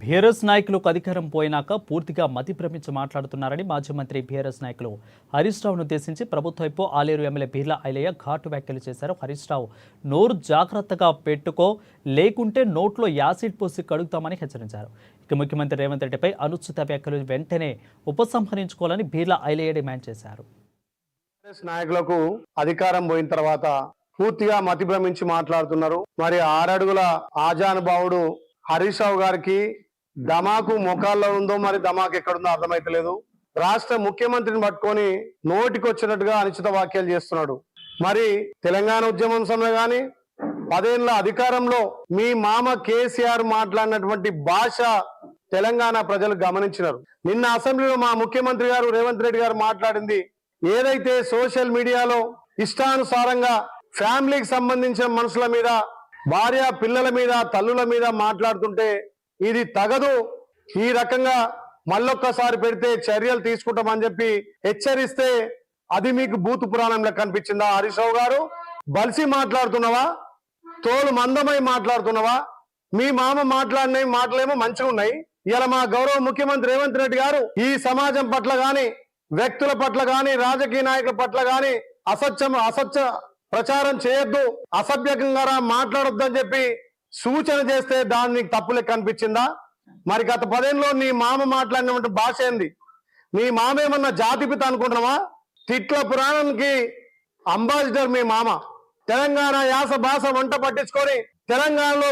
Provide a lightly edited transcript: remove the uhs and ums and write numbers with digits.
BRS నాయకులకు అధికారం పోయినాక పూర్తిగా మతి భ్రమించి మాట్లాడుతున్నారని మాజీ మంత్రి బీఆర్ఎస్ నాయకులు హరీష్ రావును ఉద్దేశించి ప్రభుత్వ వైపు ఆలేరు ఎమ్మెల్యే బీర్లా ఐలయ్య ఘాటు వ్యాఖ్యలు చేశారు. హరీష్ రావు నోరు జాగ్రత్తగా పెట్టుకో, లేకుంటే నోట్లో యాసిడ్ పోసి కడుగుతామని హెచ్చరించారు. ఇక ముఖ్యమంత్రి రేవంత్ రెడ్డిపై అనుచిత వ్యాఖ్యలు వెంటనే ఉపసంహరించుకోవాలని బీర్లా ఐలయ్య డిమాండ్ చేశారు. నాయకులకు అధికారం పోయిన తర్వాత పూర్తిగా మతి భ్రమించి మాట్లాడుతున్నారు. మరి 6 అడుగుల ఆజానుభావుడు హరీష్ రావు గారికి దమాకు మొఖాల్లో ఉందో మరి దమాకు ఎక్కడుందో అర్థమైతలేదు. రాష్ట్ర ముఖ్యమంత్రిని పట్టుకొని నోటికొచ్చినట్టుగా అనుచిత వ్యాఖ్యలు చేస్తున్నాడు. మరి తెలంగాణ ఉద్యమం సమయంలో గాని 10 ఏళ్ల అధికారంలో మీ మామ కేసీఆర్ మాట్లాడినటువంటి భాష తెలంగాణ ప్రజలు గమనించినారు. నిన్న అసెంబ్లీలో మా ముఖ్యమంత్రి గారు రేవంత్ రెడ్డి గారు మాట్లాడింది ఏదైతే సోషల్ మీడియాలో ఇష్టానుసారంగా ఫ్యామిలీకి సంబంధించిన మనుషుల మీద, భార్య పిల్లల మీద, తల్లుల మీద మాట్లాడుతుంటే ఇది తగదు, ఈ రకంగా మళ్ళొక్కసారి పెడితే చర్యలు తీసుకుంటామని చెప్పి హెచ్చరిస్తే అది మీకు బూతు పురాణంలో కనిపించిందా? హరీష్ రావు గారు బలిసి మాట్లాడుతున్నావా? తోలు మందమై మాట్లాడుతున్నావా? మీ మామ మాట్లాడిన మాటలేమో మంచిగా ఉన్నాయి. ఇలా మా గౌరవ ముఖ్యమంత్రి రేవంత్ రెడ్డి గారు ఈ సమాజం పట్ల గాని, వ్యక్తుల పట్ల గాని, రాజకీయ నాయకుల పట్ల గాని అసత్య ప్రచారం చేయొద్దు, అసభ్యకంగా మాట్లాడొద్దు అని చెప్పి సూచన చేస్తే దాన్ని తప్పులే కనిపించిందా? మరి గత 10 ఏళ్ళలో నీ మామ మాట్లాడినటువంటి భాష ఏంది? నీ మామ ఏమన్నా జాతిపిత అనుకుంటున్నావా? తిట్ల పురాణానికి అంబాసిడర్ మీ మామ. తెలంగాణ యాస భాష వంట పట్టించుకొని తెలంగాణలో